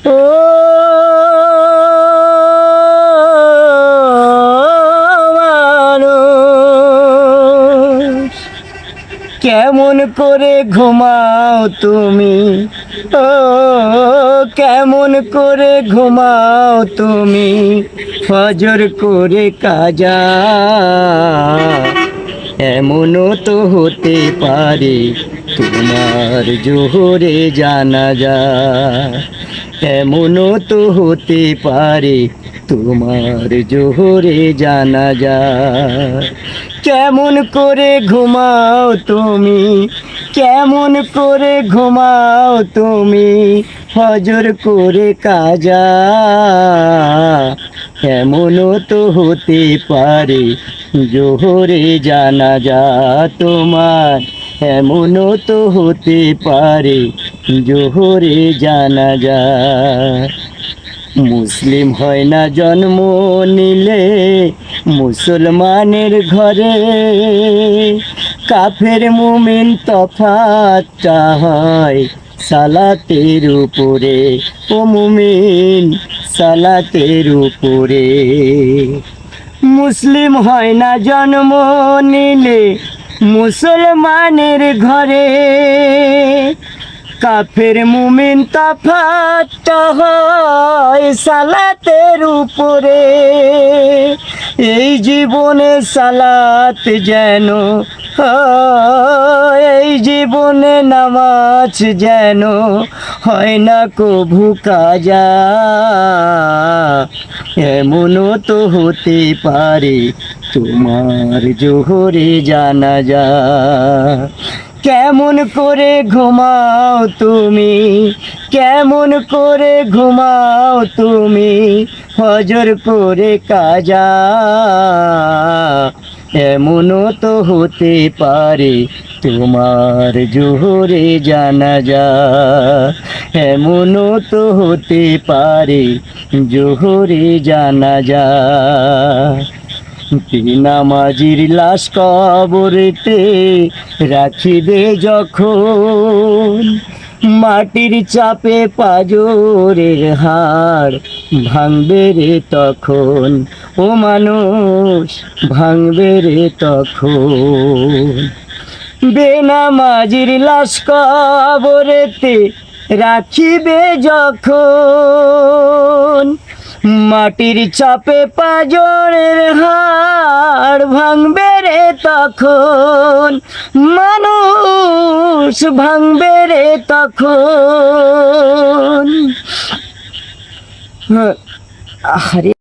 ও মানুষ, কেমন করে ঘুমাও তুমি? ও কেমন করে ঘুমাও তুমি? ফজর করে কাজা, এমনও তো হতে পারে তোমার জোহরে জানাজা। এমনও তো হতে পারে তোমার জোহরে জানাজা। কেমন করে ঘুমাও তুমি? কেমন করে ঘুমাও তুমি? ফজর করে কাজা, এমনও তো হতে পারে জোহরে জানাজা তোমার। এমনও তো হতে পারে জোহরে জানাজা। মুসলিম হয় না জন্ম নিলে মুসলমানের ঘরে, কাফের মুমিন তফাৎটা হয় সালাতের উপরে। ও মুমিন, সালাতের উপরে। মুসলিম হয় না জন্ম নিলে মুসলমানের ঘরে, কাফের মুমিন তফাৎটা হয় সালাতের উপরে। এই জীবনে সালাত যেন, এই জীবনে নামাজ যেন হয় না কভু কাজা। এমনও তো হতে পারে তোমার জোহরে জানাজা। কেমন করে ঘুমাও তুমি? কেমন করে ঘুমাও তুমি? ফজর করে কাজা, এমনও তো হতে পারে তোমার জোহরে জানাজা। এমনও তো হতে পারে জোহরে জানাজা। নামাজির লাশ কবরেতে রাখিবে যখন, মাটির চাপে পাজরের হাড় ভাঙবে রে তখন। ও মানুষ, ভাঙবে রে তখন। বেনামাজির লাশ কবরেতে রাখিবে যখন, মাটির চাপে পাজরের হাড় ভাঙবে রে তখন। মানুষ, ভাঙবে রে তখন। আরে